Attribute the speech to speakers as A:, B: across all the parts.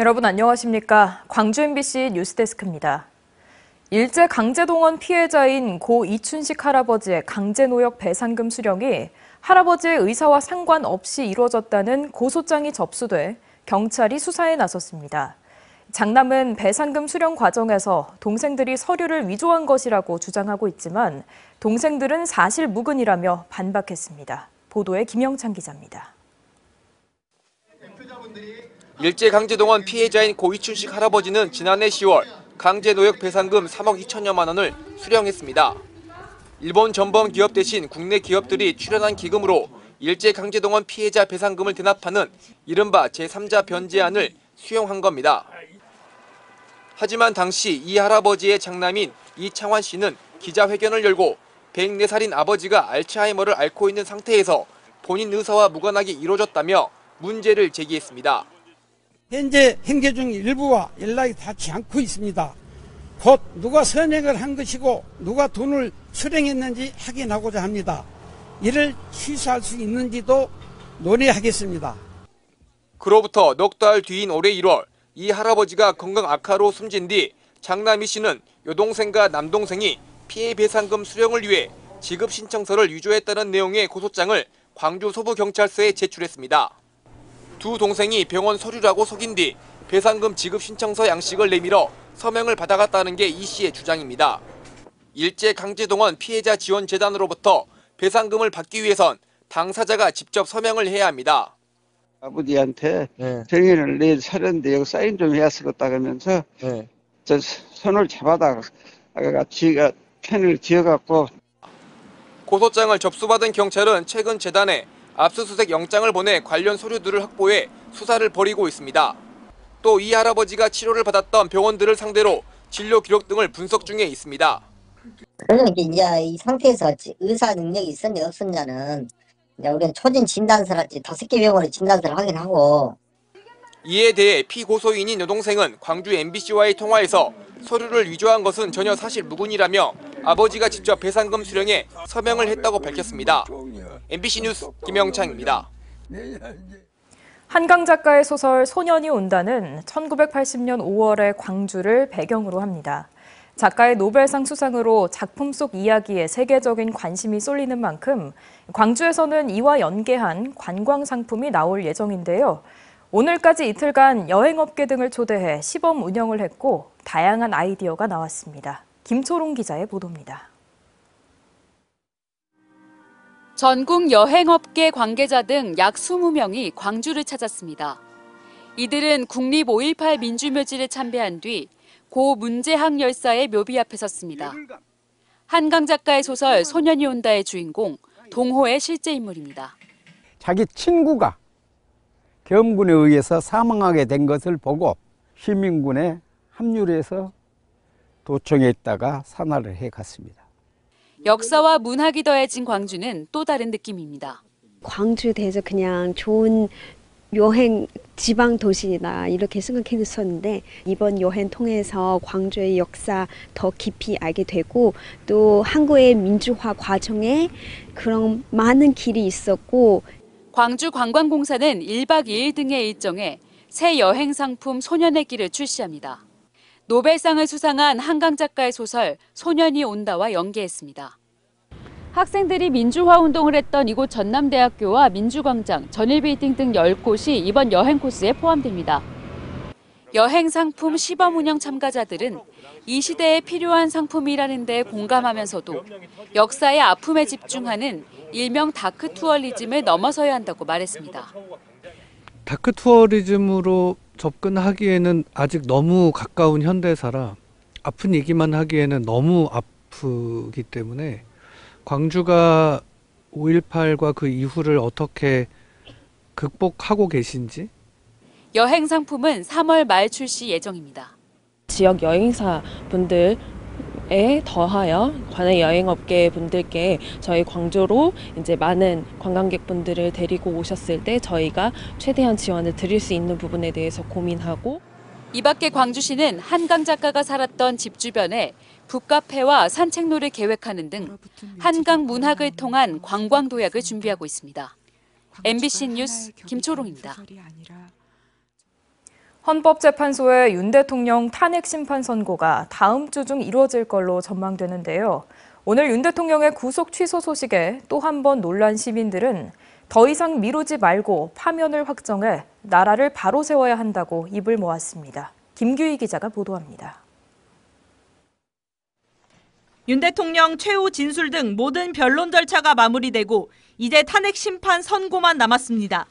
A: 여러분 안녕하십니까? 광주 MBC 뉴스데스크입니다. 일제 강제동원 피해자인 고 이춘식 할아버지의 강제노역 배상금 수령이 할아버지의 의사와 상관없이 이루어졌다는 고소장이 접수돼 경찰이 수사에 나섰습니다. 장남은 배상금 수령 과정에서 동생들이 서류를 위조한 것이라고 주장하고 있지만 동생들은 사실 무근이라며 반박했습니다. 보도에 김영찬 기자입니다.
B: 일제강제동원 피해자인 고 이춘식 할아버지는 지난해 10월 강제노역 배상금 3억 2천여만 원을 수령했습니다. 일본 전범 기업 대신 국내 기업들이 출연한 기금으로 일제강제동원 피해자 배상금을 대납하는 이른바 제3자 변제안을 수용한 겁니다. 하지만 당시 이 할아버지의 장남인 이창환 씨는 기자회견을 열고 104살인 아버지가 알츠하이머를 앓고 있는 상태에서 본인 의사와 무관하게 이루어졌다며 문제를 제기했습니다.
C: 현재 행계 중 일부와 연락이 닿지 않고 있습니다. 곧 누가 선행을 한 것이고 누가 돈을 수령했는지 확인하고자 합니다. 이를 취소할 수 있는지도 논의하겠습니다.
B: 그로부터 넉 달 뒤인 올해 1월 이 할아버지가 건강 악화로 숨진 뒤 장남희 씨는 여동생과 남동생이 피해 배상금 수령을 위해 지급 신청서를 위조했다는 내용의 고소장을 광주 서부경찰서에 제출했습니다. 두 동생이 병원 서류라고 속인 뒤 배상금 지급 신청서 양식을 내밀어 서명을 받아갔다는 게 이 씨의 주장입니다. 일제강제동원 피해자 지원재단으로부터 배상금을 받기 위해선 당사자가 직접 서명을 해야 합니다.
D: 아버지한테 정인을 내일 사는데 여기 사인 좀 해야 쓰겠다 그러면서 저 손을 잡아다가 지가 펜을 지어갖고.
B: 고소장을 접수받은 경찰은 최근 재단에 압수수색 영장을 보내 관련 서류들을 확보해 수사를 벌이고 있습니다. 또 이 할아버지가 치료를 받았던 병원들을 상대로 진료 기록 등을 분석 중에 있습니다.
E: 그러니까 이제 이 상태에서 의사 능력이 있었냐 없었냐는 우리는 초진 진단서를 5개 병원의 진단서를 확인하고.
B: 이에 대해 피고소인인 여동생은 광주 MBC와의 통화에서 서류를 위조한 것은 전혀 사실 무근이라며 아버지가 직접 배상금 수령에 서명을 했다고 밝혔습니다. MBC 뉴스 김영창입니다.
A: 한강 작가의 소설 소년이 온다는 1980년 5월의 광주를 배경으로 합니다. 작가의 노벨상 수상으로 작품 속 이야기에 세계적인 관심이 쏠리는 만큼 광주에서는 이와 연계한 관광 상품이 나올 예정인데요. 오늘까지 이틀간 여행업계 등을 초대해 시범 운영을 했고 다양한 아이디어가 나왔습니다. 김초롱 기자의 보도입니다.
F: 전국 여행업계 관계자 등 약 20명이 광주를 찾았습니다. 이들은 국립 5.18 민주묘지를 참배한 뒤 고 문재학 열사의 묘비 앞에 섰습니다. 한강 작가의 소설 소년이 온다의 주인공 동호의 실제 인물입니다.
G: 자기 친구가 계엄군에 의해서 사망하게 된 것을 보고 시민군에 합류를 해서 도청에 있다가 산화를 해갔습니다.
F: 역사와 문학이 더해진 광주는 또 다른 느낌입니다.
H: 광주에 대해서 그냥 좋은 여행 지방 도시다 이렇게 생각했었는데 이번 여행 통해서 광주의 역사 더 깊이 알게 되고 또 한국의 민주화 과정에 그런 많은 길이 있었고.
F: 광주관광공사는 1박 2일 등의 일정에 새 여행 상품 소년의 길을 출시합니다. 노벨상을 수상한 한강 작가의 소설 소년이 온다와 연계했습니다. 학생들이 민주화 운동을 했던 이곳 전남대학교와 민주광장, 전일빌딩 등 10곳이 이번 여행 코스에 포함됩니다. 여행 상품 시범 운영 참가자들은 이 시대에 필요한 상품이라는 데 공감하면서도 역사의 아픔에 집중하는 일명 다크 투어리즘을 넘어서야 한다고 말했습니다.
I: 다크 투어리즘으로 접근하기에는 아직 너무 가까운 현대사라 아픈 얘기만 하기에는 너무 아프기 때문에 광주가 5.18과 그 이후를 어떻게 극복하고 계신지.
F: 여행 상품은 3월 말 출시 예정입니다.
J: 지역 여행사 분들에 더하여 관내 여행업계 분들께 저희 광주로 이제 많은 관광객분들을 데리고 오셨을 때 저희가 최대한 지원을 드릴 수 있는 부분에 대해서 고민하고.
F: 이 밖에 광주시는 한강 작가가 살았던 집 주변에 북카페와 산책로를 계획하는 등 한강 문학을 통한 관광 도약을 준비하고 있습니다. MBC 뉴스 김초롱입니다.
A: 헌법재판소의 윤 대통령 탄핵 심판 선고가 다음 주 중 이루어질 걸로 전망되는데요. 오늘 윤 대통령의 구속 취소 소식에 또 한 번 놀란 시민들은 더 이상 미루지 말고 파면을 확정해 나라를 바로 세워야 한다고 입을 모았습니다. 김규희 기자가 보도합니다.
K: 윤 대통령 최후 진술 등 모든 변론 절차가 마무리되고 이제 탄핵 심판 선고만 남았습니다.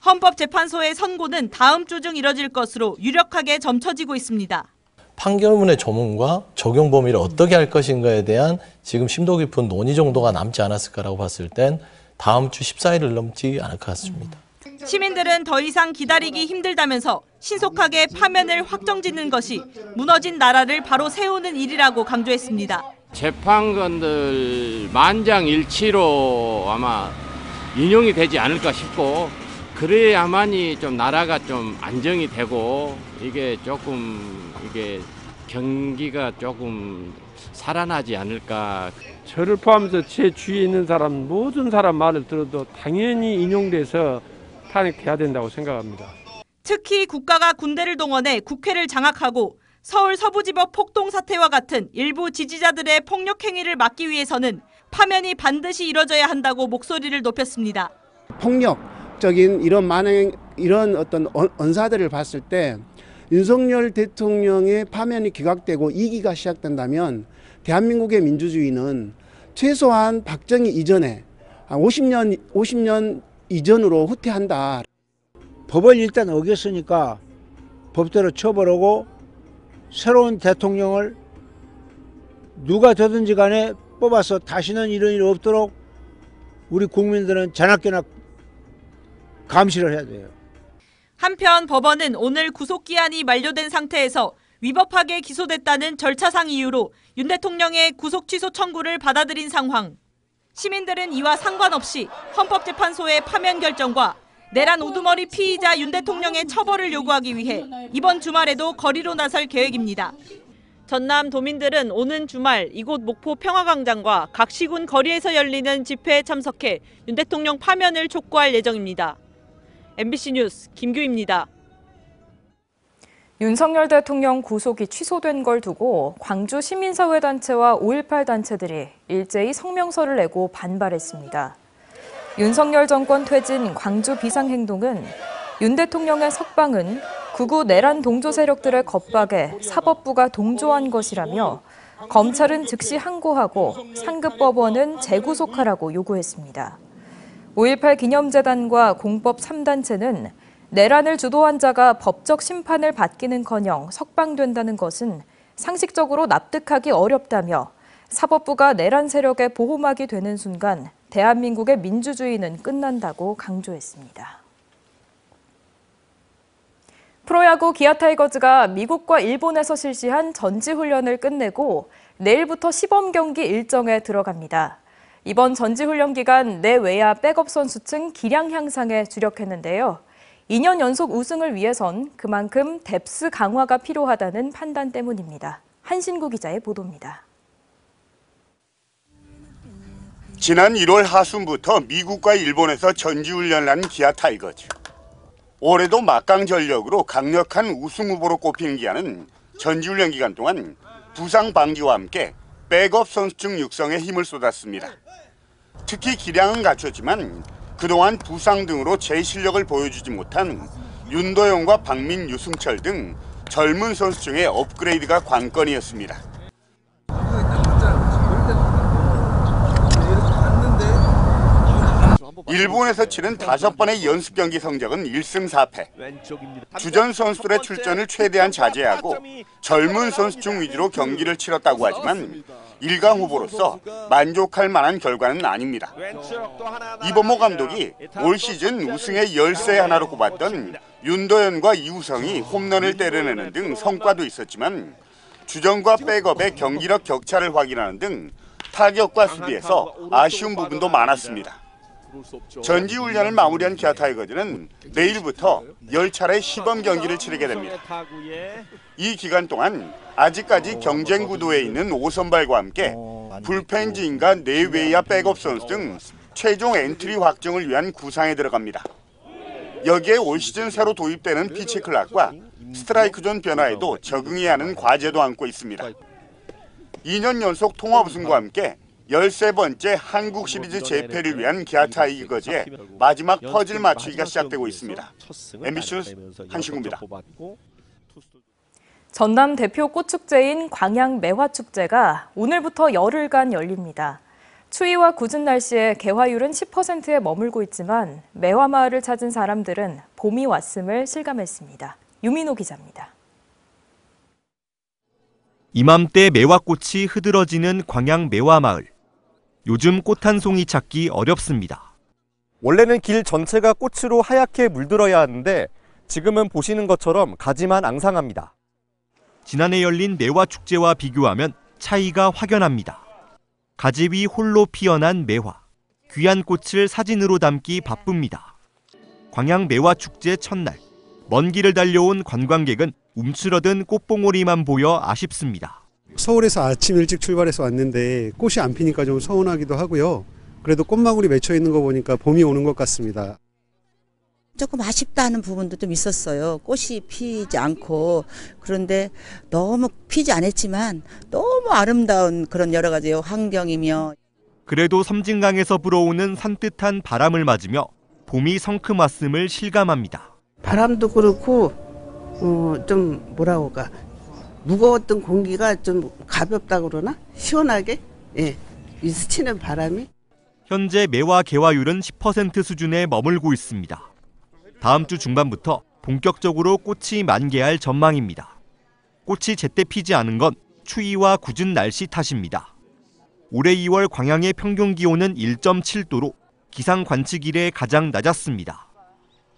K: 헌법재판소의 선고는 다음 주 중 이뤄질 것으로 유력하게 점쳐지고 있습니다.
L: 판결문의 조문과 적용 범위를 어떻게 할 것인가에 대한 지금 심도 깊은 논의 정도가 남지 않았을까라고 봤을 땐 다음 주 14일을 넘지 않을 것 같습니다.
K: 시민들은 더 이상 기다리기 힘들다면서 신속하게 파면을 확정짓는 것이 무너진 나라를 바로 세우는 일이라고 강조했습니다.
M: 재판관들 만장일치로 아마 인용이 되지 않을까 싶고 그래야만이 좀 나라가 좀 안정이 되고 이게 경기가 조금 살아나지 않을까.
N: 저를 포함해서 제 주위에 있는 사람 모든 사람 말을 들어도 당연히 인용돼서 탄핵돼야 된다고 생각합니다.
K: 특히 국가가 군대를 동원해 국회를 장악하고 서울 서부지법 폭동 사태와 같은 일부 지지자들의 폭력 행위를 막기 위해서는 파면이 반드시 이뤄져야 한다고 목소리를 높였습니다.
O: 폭력적인 이런 어떤 언사들을 봤을 때 윤석열 대통령의 파면이 기각되고 2기가 시작된다면 대한민국의 민주주의는 최소한 박정희 이전에 50년 이전으로 후퇴한다.
P: 법을 일단 어겼으니까 법대로 처벌하고 새로운 대통령을 누가 되든지 간에 뽑아서 다시는 이런 일이 없도록 우리 국민들은 자나깨나 감시를 해야 돼요.
K: 한편 법원은 오늘 구속기한이 만료된 상태에서 위법하게 기소됐다는 절차상 이유로 윤 대통령의 구속 취소 청구를 받아들인 상황. 시민들은 이와 상관없이 헌법재판소의 파면 결정과 내란 우두머리 피의자 윤 대통령의 처벌을 요구하기 위해 이번 주말에도 거리로 나설 계획입니다. 전남 도민들은 오는 주말 이곳 목포 평화광장과 각 시군 거리에서 열리는 집회에 참석해 윤 대통령 파면을 촉구할 예정입니다. MBC 뉴스 김규희입니다.
A: 윤석열 대통령 구속이 취소된 걸 두고 광주 시민사회단체와 5.18 단체들이 일제히 성명서를 내고 반발했습니다. 윤석열 정권 퇴진 광주 비상행동은 윤 대통령의 석방은 극우 내란 동조 세력들의 겁박에 사법부가 동조한 것이라며 검찰은 즉시 항고하고 상급법원은 재구속하라고 요구했습니다. 5.18 기념재단과 공법 3단체는 내란을 주도한 자가 법적 심판을 받기는커녕 석방된다는 것은 상식적으로 납득하기 어렵다며 사법부가 내란 세력의 보호막이 되는 순간 대한민국의 민주주의는 끝난다고 강조했습니다. 프로야구 기아 타이거즈가 미국과 일본에서 실시한 전지훈련을 끝내고 내일부터 시범 경기 일정에 들어갑니다. 이번 전지훈련 기간 내외야 백업 선수층 기량 향상에 주력했는데요. 2년 연속 우승을 위해선 그만큼 뎁스 강화가 필요하다는 판단 때문입니다. 한신구 기자의 보도입니다.
Q: 지난 1월 하순부터 미국과 일본에서 전지훈련을 한 기아 타이거즈. 올해도 막강 전력으로 강력한 우승 후보로 꼽히는 기아는 전지훈련 기간 동안 부상 방지와 함께 백업 선수층 육성에 힘을 쏟았습니다. 특히 기량은 갖췄지만 그동안 부상 등으로 제 실력을 보여주지 못한 윤도영과 박민, 유승철 등 젊은 선수 중에 업그레이드가 관건이었습니다. 일본에서 치른 5번의 연습 경기 성적은 1승 4패. 주전 선수들의 출전을 최대한 자제하고 젊은 선수층 위주로 경기를 치렀다고 하지만 1강 후보로서 만족할 만한 결과는 아닙니다. 이범호 감독이 올 시즌 우승의 열쇠 하나로 꼽았던 윤도현과 이우성이 홈런을 때려내는 등 성과도 있었지만 주전과 백업의 경기력 격차를 확인하는 등 타격과 수비에서 아쉬운 부분도 많았습니다. 전지훈련을 마무리한 기아 타이거즈는 내일부터 10차례 시범 경기를 치르게 됩니다. 이 기간 동안 아직까지 경쟁 구도에 있는 5선발과 함께 불펜진과 내외야 백업 선수 등 최종 엔트리 확정을 위한 구상에 들어갑니다. 여기에 올 시즌 새로 도입되는 피치 클락과 스트라이크 존 변화에도 적응해야 하는 과제도 안고 있습니다. 2년 연속 통합 우승과 함께 13번째 한국 시리즈 재패를 위한 기아 타이거즈의 마지막 퍼즐 맞추기가 시작되고 있습니다. MBC 뉴스 한신구입니다.
A: 전남 대표 꽃축제인 광양 매화축제가 오늘부터 열흘간 열립니다. 추위와 궂은 날씨에 개화율은 10%에 머물고 있지만 매화마을을 찾은 사람들은 봄이 왔음을 실감했습니다. 유민호 기자입니다.
R: 이맘때 매화꽃이 흐드러지는 광양 매화마을. 요즘 꽃 한 송이 찾기 어렵습니다.
S: 원래는 길 전체가 꽃으로 하얗게 물들어야 하는데 지금은 보시는 것처럼 가지만 앙상합니다.
R: 지난해 열린 매화축제와 비교하면 차이가 확연합니다. 가지 위 홀로 피어난 매화. 귀한 꽃을 사진으로 담기 바쁩니다. 광양 매화축제 첫날. 먼 길을 달려온 관광객은 움츠러든 꽃봉오리만 보여 아쉽습니다.
T: 서울에서 아침 일찍 출발해서 왔는데 꽃이 안 피니까 좀 서운하기도 하고요. 그래도 꽃망울이 맺혀 있는 거 보니까 봄이 오는 것 같습니다.
U: 조금 아쉽다는 부분도 좀 있었어요. 꽃이 피지 않고. 그런데 너무 피지 않았지만 너무 아름다운 그런 여러 가지 환경이며.
R: 그래도 섬진강에서 불어오는 산뜻한 바람을 맞으며 봄이 성큼 왔음을 실감합니다.
V: 바람도 그렇고 좀 뭐라고 할까, 무거웠던 공기가 좀 가볍다고 그러나? 시원하게 스치는 바람이.
R: 현재 매화 개화율은 10% 수준에 머물고 있습니다. 다음 주 중반부터 본격적으로 꽃이 만개할 전망입니다. 꽃이 제때 피지 않은 건 추위와 궂은 날씨 탓입니다. 올해 2월 광양의 평균 기온은 1.7도로 기상 관측 이래 가장 낮았습니다.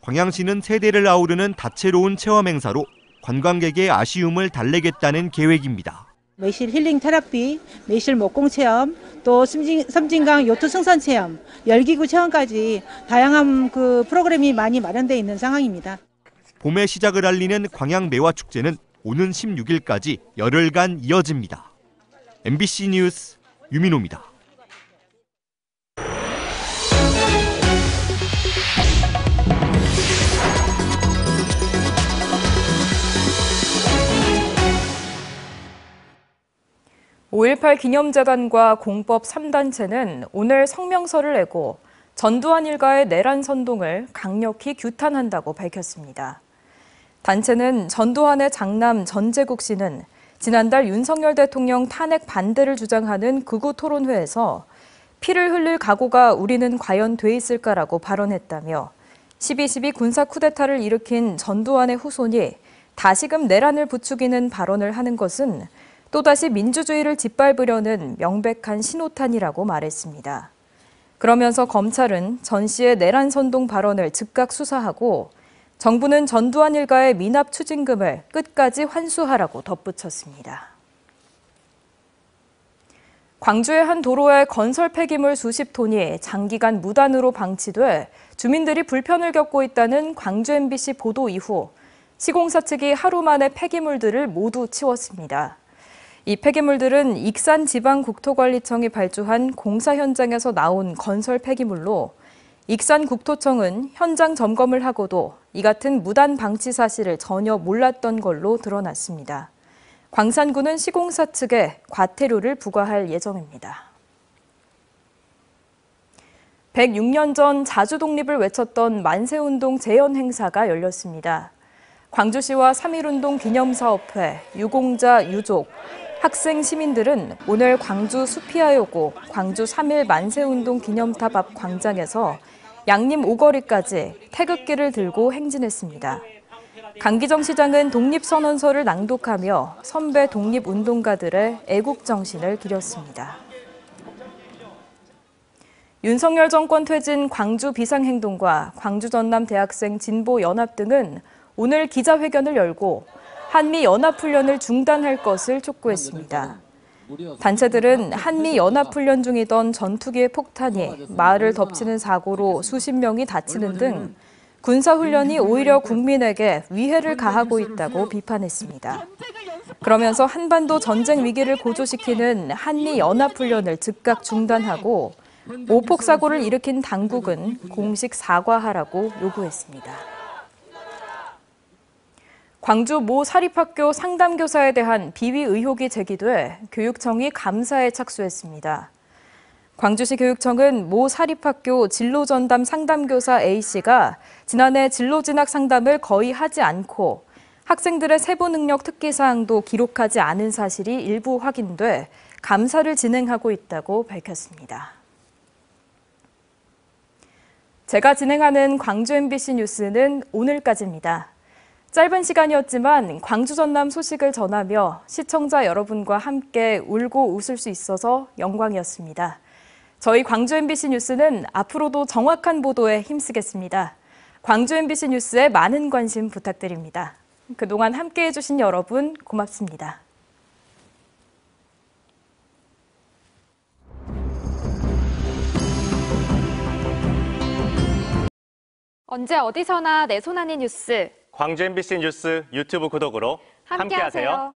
R: 광양시는 세대를 아우르는 다채로운 체험 행사로 관광객의 아쉬움을 달래겠다는 계획입니다.
W: 매실 힐링 테라피, 매실 목공 체험, 또 섬진강 요트 승선 체험, 열기구 체험까지 다양한 그 프로그램이 많이 마련되어 있는 상황입니다.
R: 봄의 시작을 알리는 광양 매화축제는 오는 16일까지 열흘간 이어집니다. MBC 뉴스 유민호입니다.
A: (5.18) 기념재단과 공법 3단체는 오늘 성명서를 내고 전두환 일가의 내란 선동을 강력히 규탄한다고 밝혔습니다. 단체는 전두환의 장남 전제국 씨는 지난달 윤석열 대통령 탄핵 반대를 주장하는 극우 토론회에서 피를 흘릴 각오가 우리는 과연 돼 있을까라고 발언했다며 12.12 군사 쿠데타를 일으킨 전두환의 후손이 다시금 내란을 부추기는 발언을 하는 것은 또다시 민주주의를 짓밟으려는 명백한 신호탄이라고 말했습니다. 그러면서 검찰은 전 씨의 내란 선동 발언을 즉각 수사하고 정부는 전두환 일가의 미납 추징금을 끝까지 환수하라고 덧붙였습니다. 광주의 한 도로에 건설 폐기물 수십 톤이 장기간 무단으로 방치돼 주민들이 불편을 겪고 있다는 광주 MBC 보도 이후 시공사 측이 하루 만에 폐기물들을 모두 치웠습니다. 이 폐기물들은 익산지방국토관리청이 발주한 공사 현장에서 나온 건설 폐기물로 익산국토청은 현장 점검을 하고도 이 같은 무단 방치 사실을 전혀 몰랐던 걸로 드러났습니다. 광산구는 시공사 측에 과태료를 부과할 예정입니다. 106년 전 자주 독립을 외쳤던 만세운동 재연 행사가 열렸습니다. 광주시와 3.1운동 기념사업회, 유공자, 유족, 학생, 시민들은 오늘 광주 수피아여고 광주 3.1 만세운동 기념탑 앞 광장에서 양림 오거리까지 태극기를 들고 행진했습니다. 강기정 시장은 독립선언서를 낭독하며 선배 독립운동가들의 애국정신을 기렸습니다. 윤석열 정권 퇴진 광주 비상행동과 광주 전남 대학생 진보연합 등은 오늘 기자회견을 열고 한미연합훈련을 중단할 것을 촉구했습니다. 단체들은 한미연합훈련 중이던 전투기의 폭탄이 마을을 덮치는 사고로 수십 명이 다치는 등 군사훈련이 오히려 국민에게 위해를 가하고 있다고 비판했습니다. 그러면서 한반도 전쟁 위기를 고조시키는 한미연합훈련을 즉각 중단하고 오폭 사고를 일으킨 당국은 공식 사과하라고 요구했습니다. 광주 모 사립학교 상담교사에 대한 비위 의혹이 제기돼 교육청이 감사에 착수했습니다. 광주시 교육청은 모 사립학교 진로전담 상담교사 A씨가 지난해 진로진학 상담을 거의 하지 않고 학생들의 세부 능력 특기사항도 기록하지 않은 사실이 일부 확인돼 감사를 진행하고 있다고 밝혔습니다. 제가 진행하는 광주 MBC 뉴스는 오늘까지입니다. 짧은 시간이었지만 광주 전남 소식을 전하며 시청자 여러분과 함께 울고 웃을 수 있어서 영광이었습니다. 저희 광주 MBC 뉴스는 앞으로도 정확한 보도에 힘쓰겠습니다. 광주 MBC 뉴스에 많은 관심 부탁드립니다. 그동안 함께해 주신 여러분 고맙습니다.
C: 언제 어디서나 내 손 안의 뉴스.
D: 광주 MBC 뉴스 유튜브 구독으로 함께하세요.